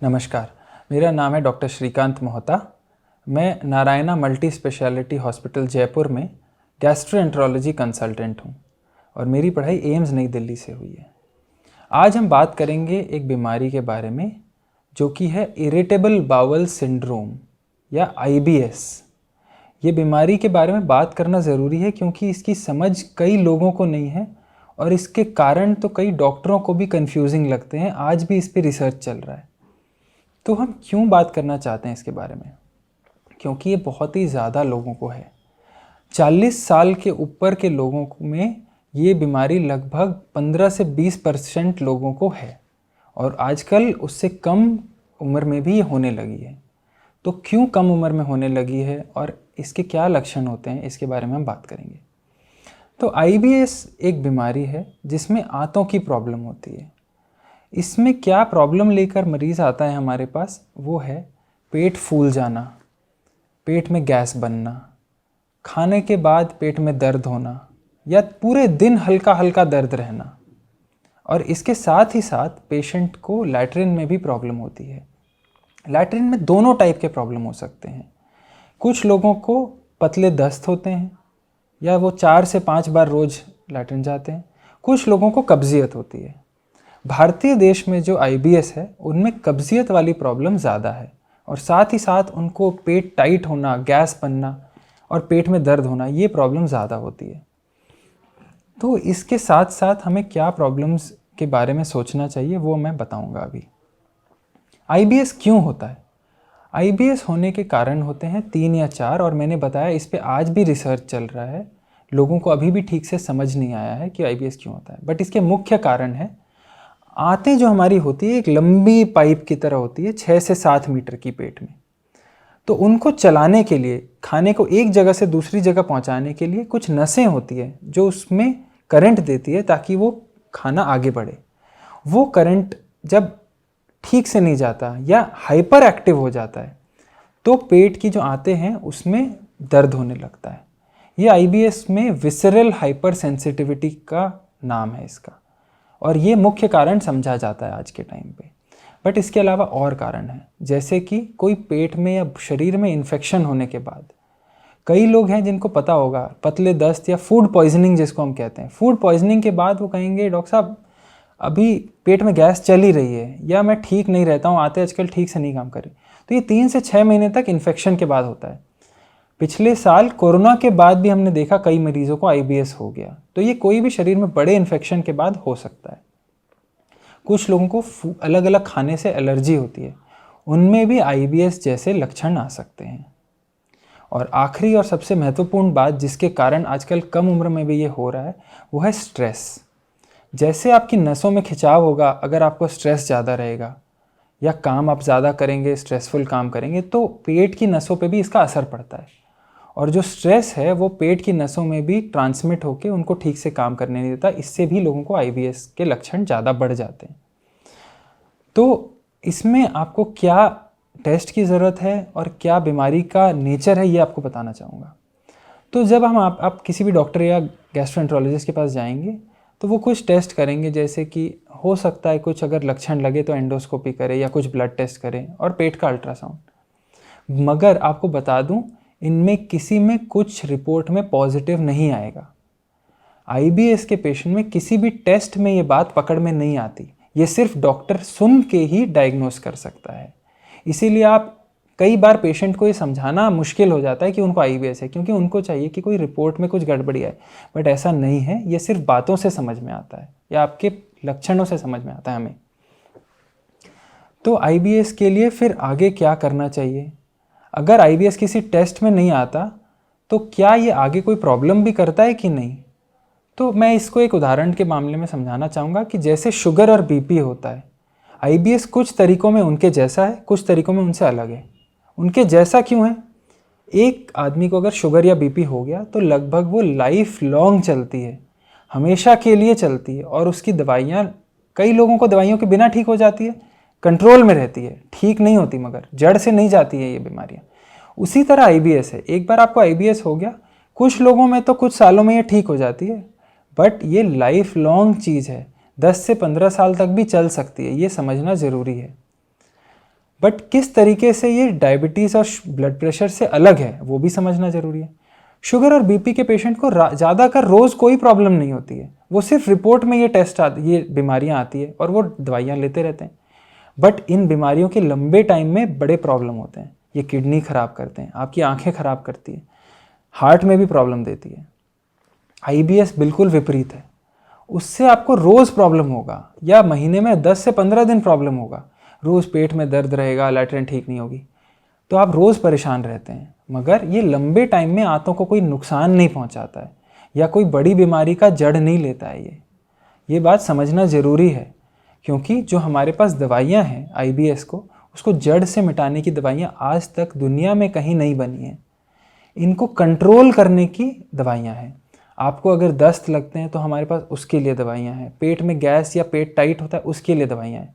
नमस्कार, मेरा नाम है डॉक्टर श्रीकांत मोहता। मैं Narayana multi speciality hospital Jaipur में गैस्ट्रोएंटरोलॉजी कंसल्टेंट हूँ और मेरी पढ़ाई एम्स नई दिल्ली से हुई है। आज हम बात करेंगे एक बीमारी के बारे में जो कि है इरिटेबल बाउल सिंड्रोम या IBS। ये बीमारी के बारे में बात करना ज़रूरी है क्योंकि इसकी समझ कई लोगों को नहीं है और इसके कारण तो कई डॉक्टरों को भी कंफ्यूजिंग लगते हैं। आज भी इस पे रिसर्च चल रहा है। तो हम क्यों बात करना चाहते हैं इसके बारे में? क्योंकि ये बहुत ही ज़्यादा लोगों को है। 40 साल के ऊपर के लोगों में ये बीमारी लगभग 15 से 20% लोगों को है और आजकल उससे कम उम्र में भी ये होने लगी है। तो क्यों कम उम्र में होने लगी है और इसके क्या लक्षण होते हैं, इसके बारे में हम बात करेंगे। तो IBS एक बीमारी है जिसमें आंतों की प्रॉब्लम होती है। इसमें क्या प्रॉब्लम लेकर मरीज़ आता है हमारे पास, वो है पेट फूल जाना, पेट में गैस बनना, खाने के बाद पेट में दर्द होना या पूरे दिन हल्का हल्का दर्द रहना। और इसके साथ ही साथ पेशेंट को लैट्रिन में भी प्रॉब्लम होती है। लैट्रिन में दोनों टाइप के प्रॉब्लम हो सकते हैं। कुछ लोगों को पतले दस्त होते हैं या वो 4 से 5 बार रोज़ लैट्रिन जाते हैं। कुछ लोगों को कब्जियत होती है। भारतीय देश में जो IBS है उनमें कब्जियत वाली प्रॉब्लम ज़्यादा है और साथ ही साथ उनको पेट टाइट होना, गैस बनना और पेट में दर्द होना, ये प्रॉब्लम ज़्यादा होती है। तो इसके साथ साथ हमें क्या प्रॉब्लम्स के बारे में सोचना चाहिए वो मैं बताऊंगा अभी। IBS क्यों होता है? IBS होने के कारण होते हैं 3 या 4 और मैंने बताया इस पे आज भी रिसर्च चल रहा है। लोगों को अभी भी ठीक से समझ नहीं आया है कि IBS क्यों होता है। बट इसके मुख्य कारण है, आंतें जो हमारी होती है एक लंबी पाइप की तरह होती है 6 से 7 मीटर की पेट में। तो उनको चलाने के लिए, खाने को एक जगह से दूसरी जगह पहुंचाने के लिए कुछ नसें होती है जो उसमें करंट देती है ताकि वो खाना आगे बढ़े। वो करंट जब ठीक से नहीं जाता या हाइपर एक्टिव हो जाता है तो पेट की जो आंतें हैं उसमें दर्द होने लगता है। ये IBS में विसरल हाइपर सेंसिटिविटी का नाम है इसका और ये मुख्य कारण समझा जाता है आज के टाइम पे। बट इसके अलावा और कारण हैं, जैसे कि कोई पेट में या शरीर में इन्फेक्शन होने के बाद। कई लोग हैं जिनको पता होगा पतले दस्त या फूड पॉइजनिंग जिसको हम कहते हैं, फूड पॉइजनिंग के बाद वो कहेंगे डॉक्टर साहब अभी पेट में गैस चल ही रही है या मैं ठीक नहीं रहता हूँ, आते आजकल ठीक से नहीं काम कर रही। तो ये 3 से 6 महीने तक इन्फेक्शन के बाद होता है। पिछले साल कोरोना के बाद भी हमने देखा कई मरीजों को IBS हो गया। तो ये कोई भी शरीर में बड़े इन्फेक्शन के बाद हो सकता है। कुछ लोगों को अलग अलग खाने से एलर्जी होती है, उनमें भी IBS जैसे लक्षण आ सकते हैं। और आखिरी और सबसे महत्वपूर्ण बात जिसके कारण आजकल कम उम्र में भी ये हो रहा है वो है स्ट्रेस। जैसे आपकी नसों में खिंचाव होगा अगर आपको स्ट्रेस ज़्यादा रहेगा या काम आप ज़्यादा करेंगे, स्ट्रेसफुल काम करेंगे, तो पेट की नसों पे भी इसका असर पड़ता है। और जो स्ट्रेस है वो पेट की नसों में भी ट्रांसमिट होकर उनको ठीक से काम करने नहीं देता। इससे भी लोगों को IBS के लक्षण ज़्यादा बढ़ जाते हैं। तो इसमें आपको क्या टेस्ट की ज़रूरत है और क्या बीमारी का नेचर है ये आपको बताना चाहूँगा। तो जब हम आप किसी भी डॉक्टर या गैस्ट्रोएंटरोलॉजिस्ट के पास जाएंगे तो वो कुछ टेस्ट करेंगे, जैसे कि हो सकता है कुछ अगर लक्षण लगे तो एंडोस्कोपी करें या कुछ ब्लड टेस्ट करें और पेट का अल्ट्रासाउंड। मगर आपको बता दूं इनमें किसी में कुछ रिपोर्ट में पॉजिटिव नहीं आएगा। IBS के पेशेंट में किसी भी टेस्ट में ये बात पकड़ में नहीं आती। ये सिर्फ डॉक्टर सुन के ही डायग्नोस कर सकता है। इसीलिए आप कई बार पेशेंट को ये समझाना मुश्किल हो जाता है कि उनको IBS है, क्योंकि उनको चाहिए कि कोई रिपोर्ट में कुछ गड़बड़ी आए। बट ऐसा नहीं है, ये सिर्फ बातों से समझ में आता है या आपके लक्षणों से समझ में आता है हमें। तो IBS के लिए फिर आगे क्या करना चाहिए? अगर IBS किसी टेस्ट में नहीं आता तो क्या ये आगे कोई प्रॉब्लम भी करता है कि नहीं? तो मैं इसको एक उदाहरण के मामले में समझाना चाहूँगा कि जैसे शुगर और BP होता है, IBS कुछ तरीकों में उनके जैसा है, कुछ तरीकों में उनसे अलग है। उनके जैसा क्यों है? एक आदमी को अगर शुगर या BP हो गया तो लगभग वो लाइफ लॉन्ग चलती है, हमेशा के लिए चलती है और उसकी दवाइयाँ, कई लोगों को दवाइयों के बिना ठीक हो जाती है, कंट्रोल में रहती है, ठीक नहीं होती मगर जड़ से नहीं जाती है ये बीमारियाँ। उसी तरह IBS है। एक बार आपको IBS हो गया, कुछ लोगों में तो कुछ सालों में ये ठीक हो जाती है, बट ये लाइफ लॉन्ग चीज़ है, 10 से 15 साल तक भी चल सकती है, ये समझना ज़रूरी है। बट किस तरीके से ये डायबिटीज़ और ब्लड प्रेशर से अलग है वो भी समझना ज़रूरी है। शुगर और बीपी के पेशेंट को ज़्यादातर रोज़ कोई प्रॉब्लम नहीं होती है, वो सिर्फ रिपोर्ट में ये बीमारियाँ आती है और वो दवाइयाँ लेते रहते हैं। बट इन बीमारियों के लंबे टाइम में बड़े प्रॉब्लम होते हैं। ये किडनी ख़राब करते हैं, आपकी आंखें ख़राब करती है, हार्ट में भी प्रॉब्लम देती है। IBS बिल्कुल विपरीत है, उससे आपको रोज़ प्रॉब्लम होगा या महीने में 10 से 15 दिन प्रॉब्लम होगा, रोज़ पेट में दर्द रहेगा, लैट्रिन ठीक नहीं होगी, तो आप रोज़ परेशान रहते हैं। मगर ये लंबे टाइम में आंतों को कोई नुकसान नहीं पहुंचाता है या कोई बड़ी बीमारी का जड़ नहीं लेता है। ये बात समझना ज़रूरी है, क्योंकि जो हमारे पास दवाइयाँ हैं IBS को, उसको जड़ से मिटाने की दवाइयाँ आज तक दुनिया में कहीं नहीं बनी हैं। इनको कंट्रोल करने की दवाइयाँ हैं। आपको अगर दस्त लगते हैं तो हमारे पास उसके लिए दवाइयाँ हैं, पेट में गैस या पेट टाइट होता है उसके लिए दवाइयाँ हैं।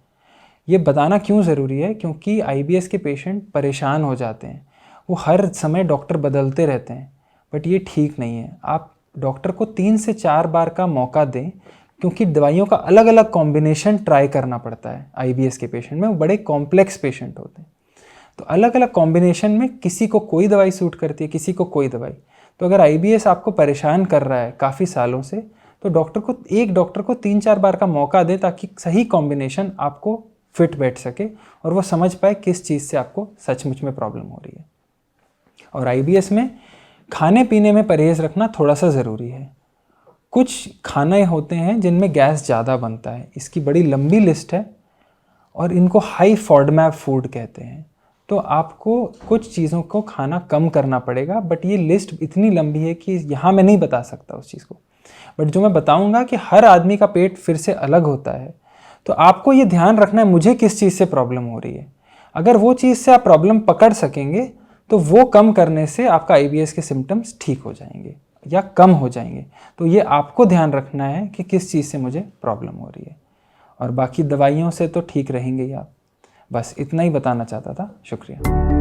ये बताना क्यों ज़रूरी है, क्योंकि IBS के पेशेंट परेशान हो जाते हैं, वो हर समय डॉक्टर बदलते रहते हैं, बट ये ठीक नहीं है। आप डॉक्टर को 3 से 4 बार का मौका दें, क्योंकि दवाइयों का अलग अलग कॉम्बिनेशन ट्राई करना पड़ता है। IBS के पेशेंट में वो बड़े कॉम्प्लेक्स पेशेंट होते हैं, तो अलग अलग कॉम्बिनेशन में किसी को कोई दवाई सूट करती है, किसी को कोई दवाई। तो अगर IBS आपको परेशान कर रहा है काफ़ी सालों से, तो एक डॉक्टर को 3-4 बार का मौका दें, ताकि सही कॉम्बिनेशन आपको फिट बैठ सके और वो समझ पाए किस चीज़ से आपको सचमुच में प्रॉब्लम हो रही है। और IBS में खाने पीने में परहेज़ रखना थोड़ा सा ज़रूरी है। कुछ खाने होते हैं जिनमें गैस ज़्यादा बनता है, इसकी बड़ी लंबी लिस्ट है और इनको हाई फॉडमैप फूड कहते हैं। तो आपको कुछ चीज़ों को खाना कम करना पड़ेगा, बट ये लिस्ट इतनी लंबी है कि यहाँ मैं नहीं बता सकता उस चीज़ को। बट जो मैं बताऊँगा कि हर आदमी का पेट फिर से अलग होता है, तो आपको ये ध्यान रखना है मुझे किस चीज़ से प्रॉब्लम हो रही है। अगर वो चीज़ से आप प्रॉब्लम पकड़ सकेंगे तो वो कम करने से आपका IBS के सिम्टम्स ठीक हो जाएंगे या कम हो जाएंगे। तो ये आपको ध्यान रखना है कि किस चीज़ से मुझे प्रॉब्लम हो रही है, और बाकी दवाइयों से तो ठीक रहेंगे ही आप। बस इतना ही बताना चाहता था। शुक्रिया।